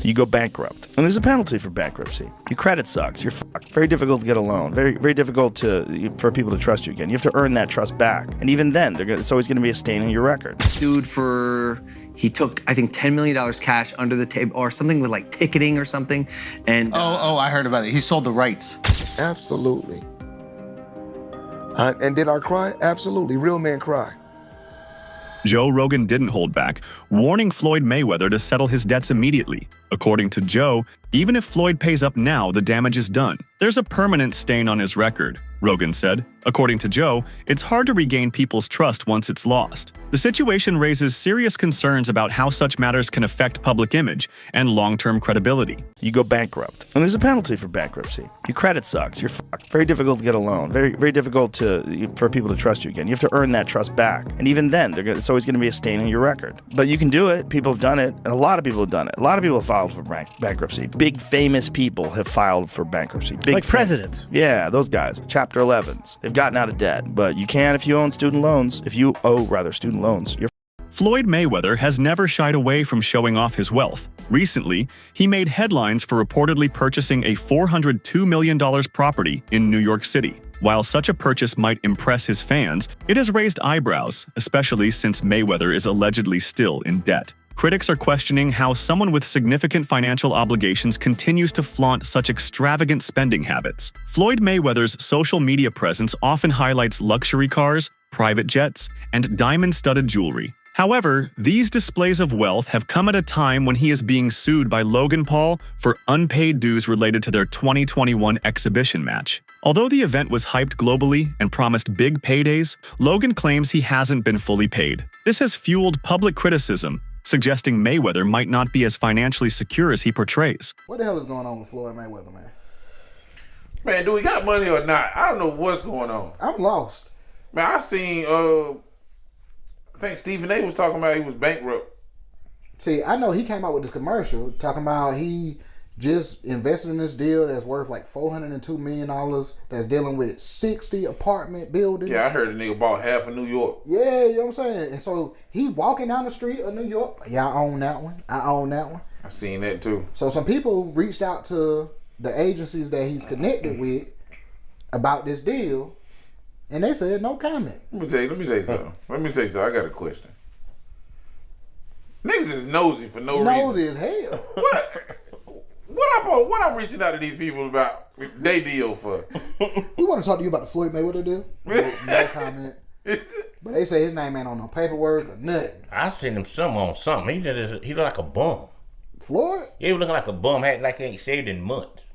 You go bankrupt. And there's a penalty for bankruptcy. Your credit sucks. You're fucked. Very difficult to get a loan. Very, very difficult for people to trust you again. You have to earn that trust back. And even then, it's always going to be a stain on your record. Sued for, he took, I think, $10 million cash under the table or something with like ticketing or something. And I heard about it. He sold the rights. Absolutely. And did I cry? Absolutely. Real men cry. Joe Rogan didn't hold back, warning Floyd Mayweather to settle his debts immediately. According to Joe, even if Floyd pays up now, the damage is done. There's a permanent stain on his record, Rogan said. According to Joe, it's hard to regain people's trust once it's lost. The situation raises serious concerns about how such matters can affect public image and long-term credibility. You go bankrupt. And there's a penalty for bankruptcy. Your credit sucks. You're fucked. Very difficult to get a loan. Very, very difficult for people to trust you again. You have to earn that trust back. And even then, it's always going to be a stain on your record. But you can do it. People have done it. And a lot of people have done it. A lot of people have filed for bankruptcy. Big famous people have filed for bankruptcy. Like presidents. Yeah, those guys. Chapter 11s. They've gotten out of debt. But you can if you own student loans. If you owe, student loans, you're Floyd Mayweather has never shied away from showing off his wealth. Recently, he made headlines for reportedly purchasing a $402 million property in New York City. While such a purchase might impress his fans, it has raised eyebrows, especially since Mayweather is allegedly still in debt. Critics are questioning how someone with significant financial obligations continues to flaunt such extravagant spending habits. Floyd Mayweather's social media presence often highlights luxury cars, private jets, and diamond-studded jewelry. However, these displays of wealth have come at a time when he is being sued by Logan Paul for unpaid dues related to their 2021 exhibition match. Although the event was hyped globally and promised big paydays, Logan claims he hasn't been fully paid. This has fueled public criticism, suggesting Mayweather might not be as financially secure as he portrays. What the hell is going on with Floyd Mayweather, man? Man, do we got money or not? I don't know what's going on. I'm lost. Man, I seen, I think Stephen A was talking about he was bankrupt. See, I know he came out with this commercial talking about he just invested in this deal that's worth like $402 million that's dealing with 60 apartment buildings. Yeah, I heard the nigga bought half of New York. Yeah, you know what I'm saying? And so he walking down the street of New York. Yeah, I own that one. I own that one. I seen that too. So some people reached out to the agencies that he's connected with about this deal, and they said no comment. Let me say something. I got a question. Niggas is nosy for no reason. Nosy as hell. What? What I'm reaching out to these people about they deal for? We want to talk to you about the Floyd Mayweather deal. No comment. But they say his name ain't on no paperwork or nothing. I seen him on something. He look like a bum. Floyd? Yeah, he was looking like a bum. Had like he ain't shaved in months.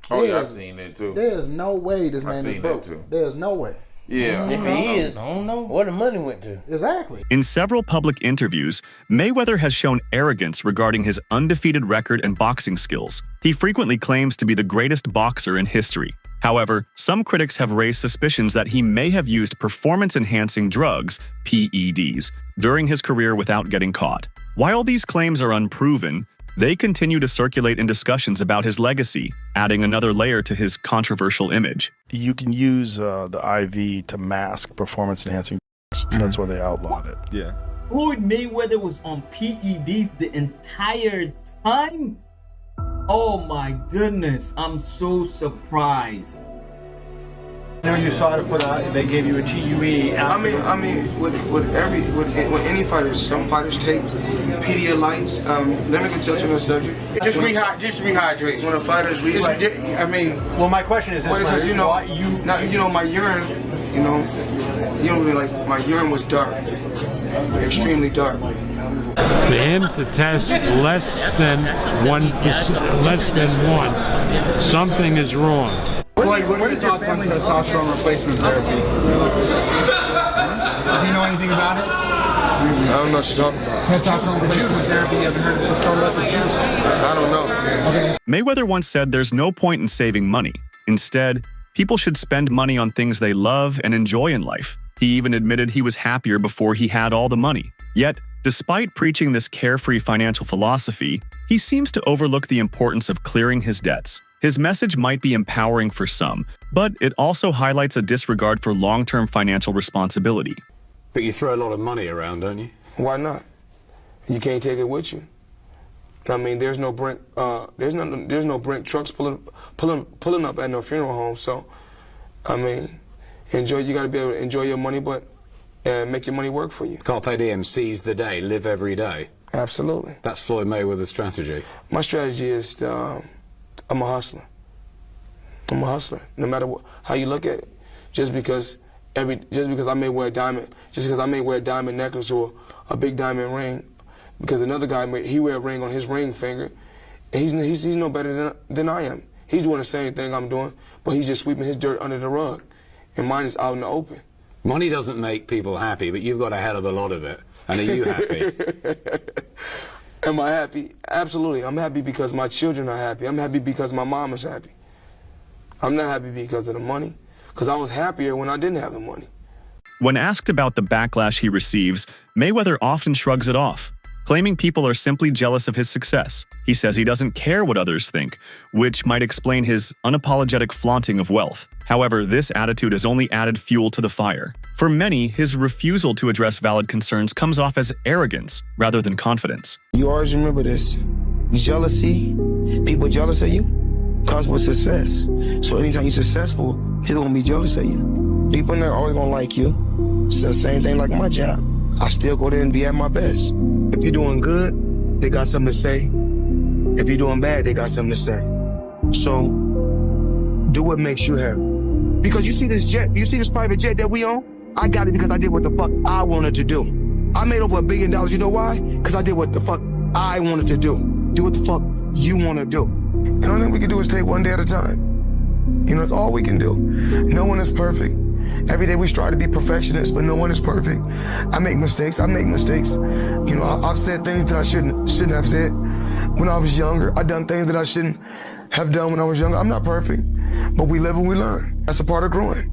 Oh yeah, I seen that too. There's no way this man is broke. There's no way. Yeah. If he is, I don't know where the money went to. Exactly. In several public interviews, Mayweather has shown arrogance regarding his undefeated record and boxing skills. He frequently claims to be the greatest boxer in history. However, some critics have raised suspicions that he may have used performance-enhancing drugs, PEDs, during his career without getting caught. While these claims are unproven, they continue to circulate in discussions about his legacy, adding another layer to his controversial image. You can use the IV to mask performance-enhancing drugs. That's why they outlawed it. Yeah. Floyd Mayweather was on PEDs the entire time? Oh my goodness, I'm so surprised. When you saw it put out, they gave you a TUE. I mean, with any fighters, some fighters take Pedialytes. Let me tell you no subject. Just rehydrate. When a fighter is rehydrating, well, my question is this: because my urine, you don't really like my urine was dark, extremely dark. For him to test less than 1%, something is wrong. Floyd, what are your thoughts on testosterone replacement therapy? Do you know anything about it? I don't know what you're talking about. Testosterone replacement therapy, you haven't heard of testosterone the juice? I don't know. Okay. Mayweather once said there's no point in saving money. Instead, people should spend money on things they love and enjoy in life. He even admitted he was happier before he had all the money. Yet, despite preaching this carefree financial philosophy, he seems to overlook the importance of clearing his debts. His message might be empowering for some, but it also highlights a disregard for long-term financial responsibility. But you throw a lot of money around, don't you? Why not? You can't take it with you. I mean, there's no Brent trucks pulling up at no funeral home. So, I mean, you got to be able to enjoy your money, but make your money work for you. Carpe diem, seize the day, live every day. Absolutely. That's Floyd Mayweather's strategy. My strategy is I'm a hustler. I'm a hustler, no matter how you look at it. Just because I may wear a diamond necklace or a big diamond ring, because another guy he wear a ring on his ring finger, and he's no better than I am. He's doing the same thing I'm doing, but he's just sweeping his dirt under the rug, and mine is out in the open. Money doesn't make people happy, but you've got a hell of a lot of it. And are you happy? Am I happy? Absolutely. I'm happy because my children are happy. I'm happy because my mom is happy. I'm not happy because of the money, because I was happier when I didn't have the money. When asked about the backlash he receives, Mayweather often shrugs it off, claiming people are simply jealous of his success. He says he doesn't care what others think, which might explain his unapologetic flaunting of wealth. However, this attitude has only added fuel to the fire. For many, his refusal to address valid concerns comes off as arrogance rather than confidence. You always remember this. Jealousy, people jealous of you, comes with success. So anytime you're successful, people gonna be jealous of you. People are always gonna like you. It's the same thing like my job. I still go there and be at my best. If you're doing good, they got something to say. If you're doing bad, they got something to say. So do what makes you happy. Because you see this jet, you see this private jet that we own? I got it because I did what the fuck I wanted to do. I made over $1 billion. You know why? Because I did what the fuck I wanted to do. Do what the fuck you want to do. And the only thing we can do is take one day at a time. You know, that's all we can do. No one is perfect. Every day we strive to be perfectionists, but no one is perfect. I make mistakes. You know, I've said things that I shouldn't have said when I was younger. I've done things that I shouldn't have done when I was younger. I'm not perfect, but we live and we learn. That's a part of growing.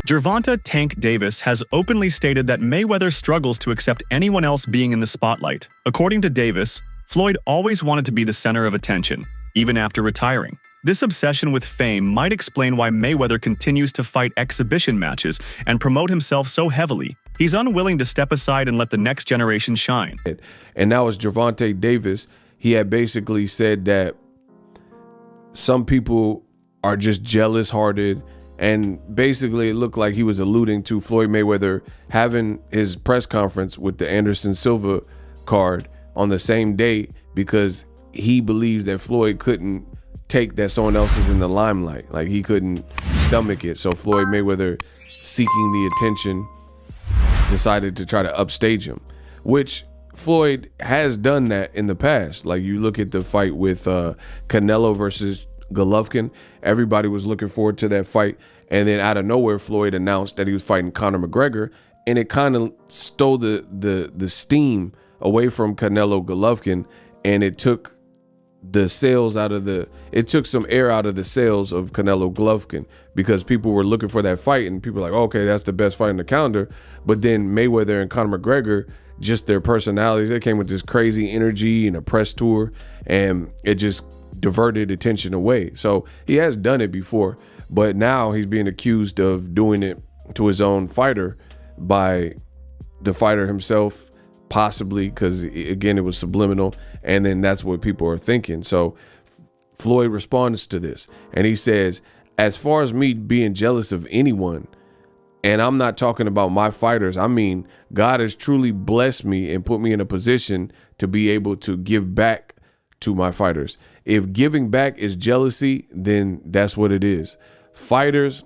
Gervonta Tank Davis has openly stated that Mayweather struggles to accept anyone else being in the spotlight. According to Davis, Floyd always wanted to be the center of attention, even after retiring. This obsession with fame might explain why Mayweather continues to fight exhibition matches and promote himself so heavily. He's unwilling to step aside and let the next generation shine. And that was Gervonta Davis. He had basically said that some people are just jealous-hearted, and basically it looked like he was alluding to Floyd Mayweather having his press conference with the Anderson Silva card on the same day because he believes that Floyd couldn't take that someone else is in the limelight. Like he couldn't stomach it. So Floyd Mayweather, seeking the attention, decided to try to upstage him, which Floyd has done that in the past. Like you look at the fight with Canelo versus Golovkin, everybody was looking forward to that fight, and then out of nowhere Floyd announced that he was fighting Conor McGregor, and it kind of stole the steam away from Canelo Golovkin, and it took the sails out of it took some air out of the sails of Canelo Golovkin, because people were looking for that fight, and people were like, oh, okay, that's the best fight in the calendar. But then Mayweather and Conor McGregor, just their personalities, they came with this crazy energy and a press tour, and it just diverted attention away. So he has done it before, but now he's being accused of doing it to his own fighter by the fighter himself, possibly, because again, it was subliminal, and then that's what people are thinking. So Floyd responds to this, and he says, as far as me being jealous of anyone, and I'm not talking about my fighters, I mean, God has truly blessed me and put me in a position to be able to give back to my fighters. If giving back is jealousy, then that's what it is. Fighters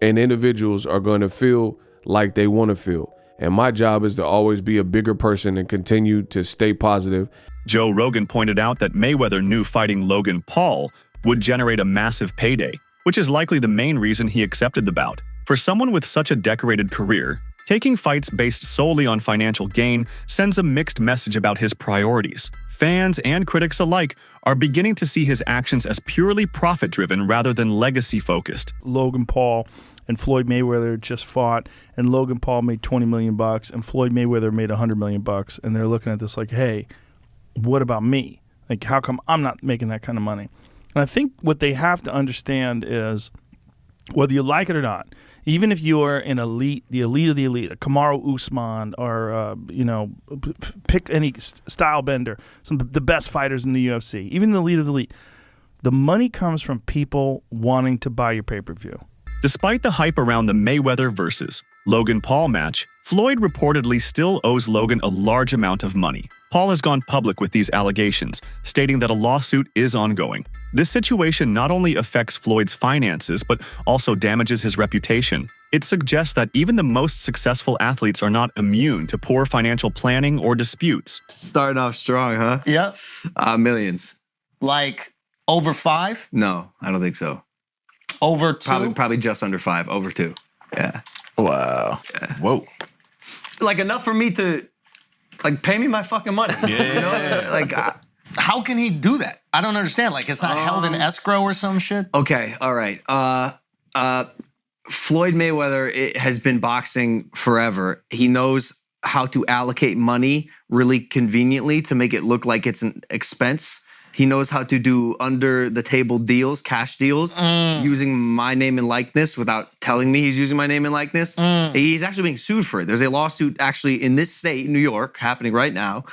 and individuals are going to feel like they want to feel. And my job is to always be a bigger person and continue to stay positive. Joe Rogan pointed out that Mayweather knew fighting Logan Paul would generate a massive payday, which is likely the main reason he accepted the bout. For someone with such a decorated career, taking fights based solely on financial gain sends a mixed message about his priorities. Fans and critics alike are beginning to see his actions as purely profit-driven rather than legacy-focused. Logan Paul and Floyd Mayweather just fought, and Logan Paul made $20 million, and Floyd Mayweather made $100 million, and they're looking at this like, hey, what about me? Like, how come I'm not making that kind of money? And I think what they have to understand is, whether you like it or not, Even if you are an elite, the elite of the elite, a Kamaru Usman, or pick any style bender, the best fighters in the UFC, even the elite of the elite, the money comes from people wanting to buy your pay-per-view. Despite the hype around the Mayweather versus Logan Paul match, Floyd reportedly still owes Logan a large amount of money. Paul has gone public with these allegations, stating that a lawsuit is ongoing. This situation not only affects Floyd's finances, but also damages his reputation. It suggests that even the most successful athletes are not immune to poor financial planning or disputes. Starting off strong, huh? Yep. Millions. Like over 5? No, I don't think so. Over 2? Probably just under 5. Over 2. Yeah. Wow. Yeah. Whoa. Like enough for me to, like, pay me my fucking money. Yeah. You know? Like, how can he do that? I don't understand. Like, it's not held in escrow or some shit? Okay, all right. Floyd Mayweather has been boxing forever. He knows how to allocate money really conveniently to make it look like it's an expense. He knows how to do under-the-table deals, cash deals, using my name and likeness without telling me he's using my name and likeness. He's actually being sued for it. There's a lawsuit actually in this state, New York, happening right now.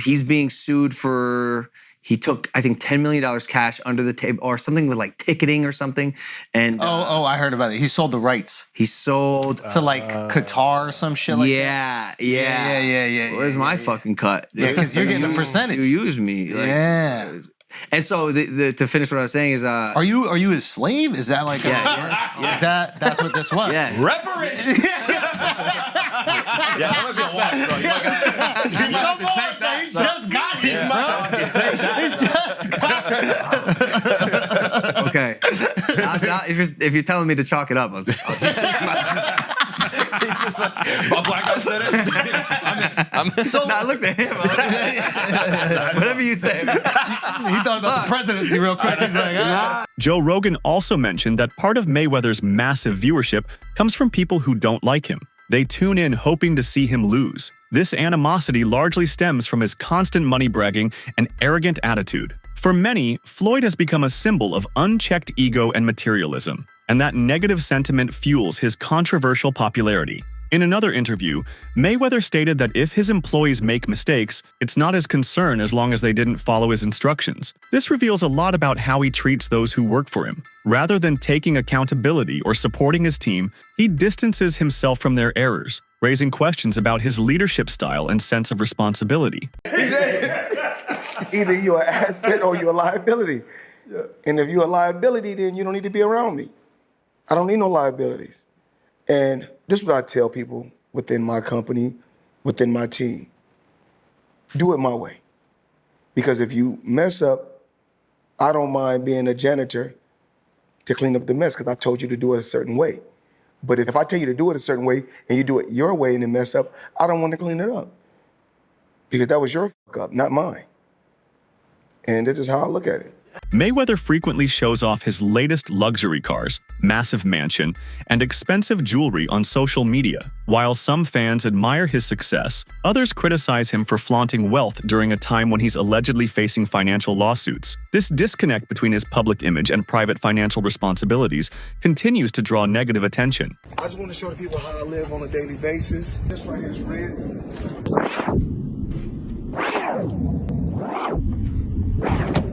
He's being sued for... He took, I think, $10 million cash under the table or something with like ticketing or something. And I heard about it. He sold the rights. He sold to like Qatar or some shit like that. Yeah. Where's my fucking cut? Yeah, because you're getting a percentage. You use me. Like, yeah. And so to finish what I was saying is, are you his slave? Is that like Is that's what this was? Yeah. Reparations. Yeah, that must be a fact, bro. You might have to take that. He just got it. He just got it. Okay. If you're telling me to chalk it up, I'll He's just like, my black guy said it. I looked at him. Whatever you say. He thought about the presidency real quick. He's like, Joe Rogan also mentioned that part of Mayweather's massive viewership comes from people who don't like him. They tune in hoping to see him lose. This animosity largely stems from his constant money bragging and arrogant attitude. For many, Floyd has become a symbol of unchecked ego and materialism, and that negative sentiment fuels his controversial popularity. In another interview, Mayweather stated that if his employees make mistakes, it's not his concern as long as they didn't follow his instructions. This reveals a lot about how he treats those who work for him. Rather than taking accountability or supporting his team, he distances himself from their errors, raising questions about his leadership style and sense of responsibility. He said, either you're an asset or you're a liability. Yeah. And if you're a liability, then you don't need to be around me. I don't need no liabilities. And this is what I tell people within my company, within my team. Do it my way. Because if you mess up, I don't mind being a janitor to clean up the mess because I told you to do it a certain way. But if I tell you to do it a certain way and you do it your way and then mess up, I don't want to clean it up. Because that was your fuck up, not mine. And this is how I look at it. Mayweather frequently shows off his latest luxury cars, massive mansion, and expensive jewelry on social media. While some fans admire his success, others criticize him for flaunting wealth during a time when he's allegedly facing financial lawsuits. This disconnect between his public image and private financial responsibilities continues to draw negative attention. I just want to show the people how I live on a daily basis. This right here is red.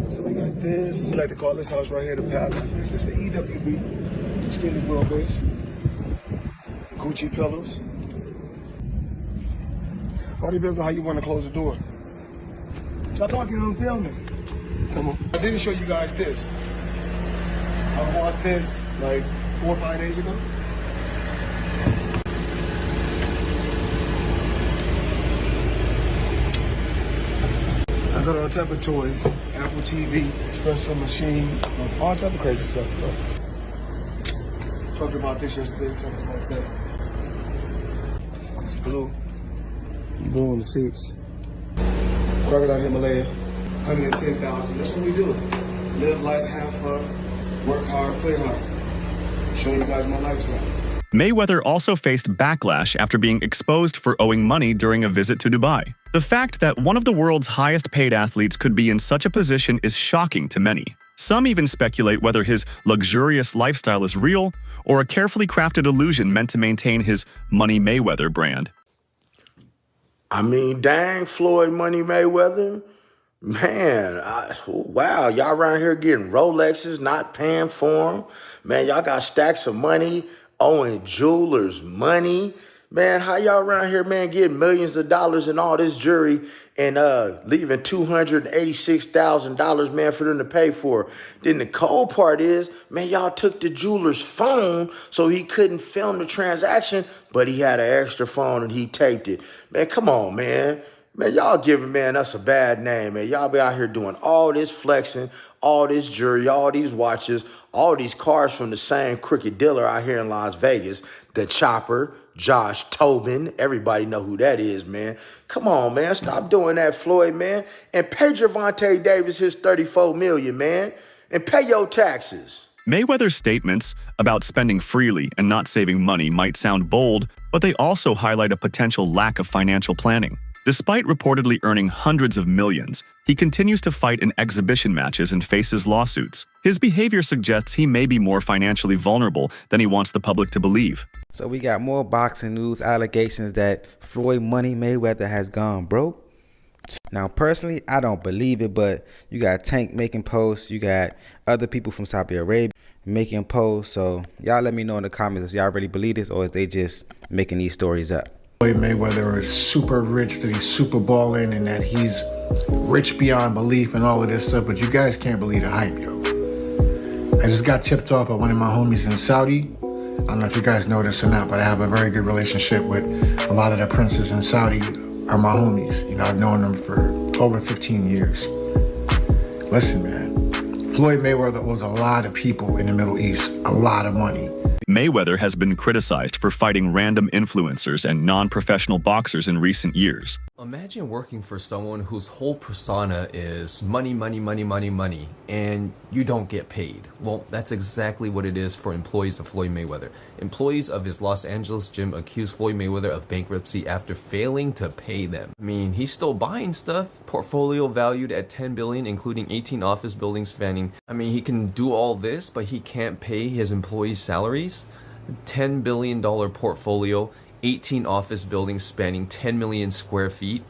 So we got this. We like to call this house right here the Palace. This is the EWB, extended wheelbase. Gucci pillows. All depends on how you want to close the door. Stop talking, I'm filming. Come on. I didn't show you guys this. I bought this like 4 or 5 days ago. I got all type of toys, Apple TV, espresso machine, all type of crazy stuff, bro. Talked about this yesterday, talked about that. It's blue on the seats. Crocodile Himalaya, 110,000. That's what we do. Live life, have fun, work hard, play hard. Show you guys my lifestyle. Mayweather also faced backlash after being exposed for owing money during a visit to Dubai. The fact that one of the world's highest paid athletes could be in such a position is shocking to many. Some even speculate whether his luxurious lifestyle is real or a carefully crafted illusion meant to maintain his Money Mayweather brand. I mean, dang, Floyd Money Mayweather. Man, wow, y'all around here getting Rolexes, not paying for them. Man, y'all got stacks of money, owing jewelers money. Man, how y'all around here, man, getting millions of dollars in all this jewelry and leaving $286,000, man, for them to pay for? Then the cold part is, man, y'all took the jeweler's phone so he couldn't film the transaction, but he had an extra phone and he taped it. Man, come on, man. Man, y'all giving, man, us a bad name, man. Y'all be out here doing all this flexing, all this jewelry, all these watches, all these cars from the same crooked dealer out here in Las Vegas, the Chopper, Josh Tobin. Everybody know who that is, man. Come on, man. Stop doing that, Floyd, man. And pay Gervonta Davis his $34 million, man. And pay your taxes. Mayweather's statements about spending freely and not saving money might sound bold, but they also highlight a potential lack of financial planning. Despite reportedly earning hundreds of millions, he continues to fight in exhibition matches and faces lawsuits. His behavior suggests he may be more financially vulnerable than he wants the public to believe. So we got more boxing news allegations that Floyd Money Mayweather has gone broke. Now, personally, I don't believe it, but you got Tank making posts, you got other people from Saudi Arabia making posts. So y'all let me know in the comments if y'all really believe this or if they just making these stories up. Floyd Mayweather is super rich, that he's super balling, and that he's rich beyond belief and all of this stuff, but you guys can't believe the hype, yo. I just got tipped off by one of my homies in Saudi. I don't know if you guys know this or not, but I have a very good relationship with a lot of the princes in Saudi are my homies. You know, I've known them for over 15 years. Listen, man, Floyd Mayweather owes a lot of people in the Middle East a lot of money. Mayweather has been criticized for fighting random influencers and non-professional boxers in recent years. Imagine working for someone whose whole persona is money, money, money, money, money, and you don't get paid. Well, that's exactly what it is for employees of Floyd Mayweather. Employees of his Los Angeles gym accused Floyd Mayweather of bankruptcy after failing to pay them. I mean, he's still buying stuff. Portfolio valued at $10 billion, including 18 office buildings spanning. I mean, he can do all this, but he can't pay his employees' salaries. $10 billion portfolio, 18 office buildings spanning 10 million square feet.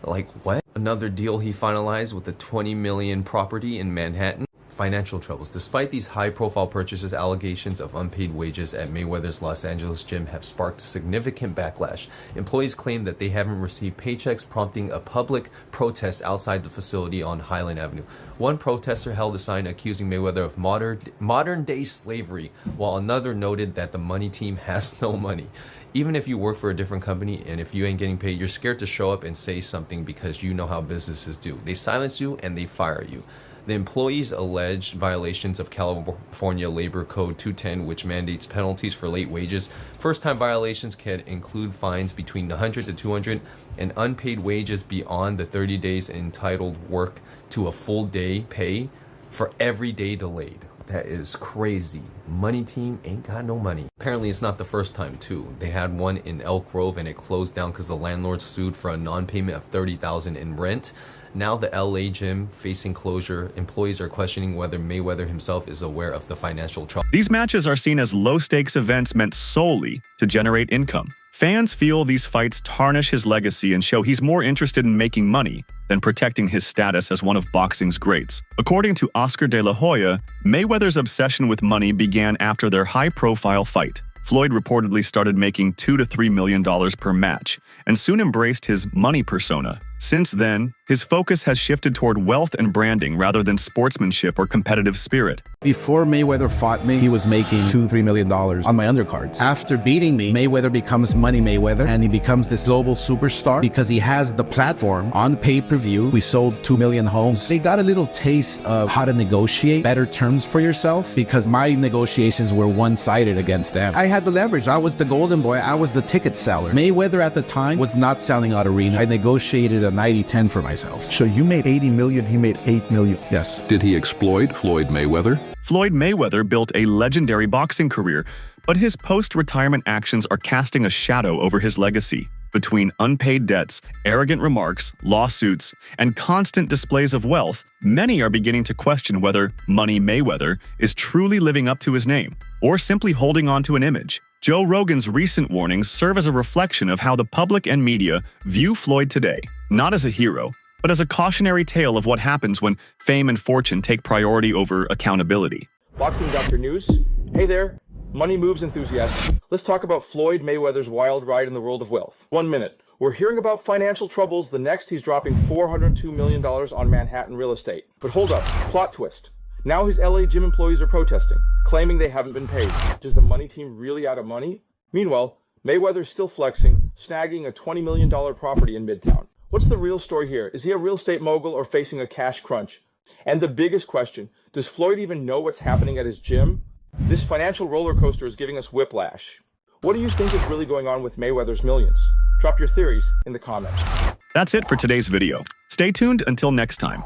Like what? Another deal he finalized with a 20 million property in Manhattan. Financial troubles. Despite these high-profile purchases, allegations of unpaid wages at Mayweather's Los Angeles gym have sparked significant backlash. Employees claim that they haven't received paychecks, prompting a public protest outside the facility on Highland Avenue. One protester held a sign accusing Mayweather of modern-day slavery, while another noted that the money team has no money. Even if you work for a different company and if you ain't getting paid, you're scared to show up and say something because you know how businesses do. They silence you and they fire you. The employees alleged violations of California Labor Code 210, which mandates penalties for late wages. First-time violations can include fines between $100 to $200 and unpaid wages beyond the 30 days entitled work to a full day pay for every day delayed. That is crazy. Money team ain't got no money. Apparently it's not the first time too. They had one in Elk Grove and it closed down because the landlord sued for a non-payment of $30,000 in rent. Now the LA gym facing closure. Employees are questioning whether Mayweather himself is aware of the financial trouble. These matches are seen as low-stakes events meant solely to generate income. Fans feel these fights tarnish his legacy and show he's more interested in making money than protecting his status as one of boxing's greats. According to Oscar de la Hoya, Mayweather's obsession with money began after their high-profile fight. Floyd reportedly started making $2 to $3 million per match and soon embraced his money persona. Since then, his focus has shifted toward wealth and branding rather than sportsmanship or competitive spirit. Before Mayweather fought me, he was making $2 to $3 million on my undercards. After beating me, Mayweather becomes Money Mayweather, and he becomes this global superstar because he has the platform on pay-per-view. We sold 2 million homes. They got a little taste of how to negotiate better terms for yourself because my negotiations were one-sided against them. I had the leverage. I was the golden boy. I was the ticket seller. Mayweather at the time was not selling out arenas. I negotiated a 90-10 for myself. So you made 80 million, he made 8 million. Yes. Did he exploit Floyd Mayweather? Floyd Mayweather built a legendary boxing career, but his post-retirement actions are casting a shadow over his legacy. Between unpaid debts, arrogant remarks, lawsuits, and constant displays of wealth, many are beginning to question whether Money Mayweather is truly living up to his name or simply holding on to an image. Joe Rogan's recent warnings serve as a reflection of how the public and media view Floyd today, not as a hero, but as a cautionary tale of what happens when fame and fortune take priority over accountability. Boxing Doctor News. Hey there, money moves enthusiasts. Let's talk about Floyd Mayweather's wild ride in the world of wealth. 1 minute. We're hearing about financial troubles. The next, he's dropping $402 million on Manhattan real estate. But hold up, plot twist. Now his LA gym employees are protesting, claiming they haven't been paid. Is the money team really out of money? Meanwhile, Mayweather's still flexing, snagging a $20 million property in Midtown. What's the real story here? Is he a real estate mogul or facing a cash crunch? And the biggest question, does Floyd even know what's happening at his gym? This financial roller coaster is giving us whiplash. What do you think is really going on with Mayweather's millions? Drop your theories in the comments. That's it for today's video. Stay tuned until next time.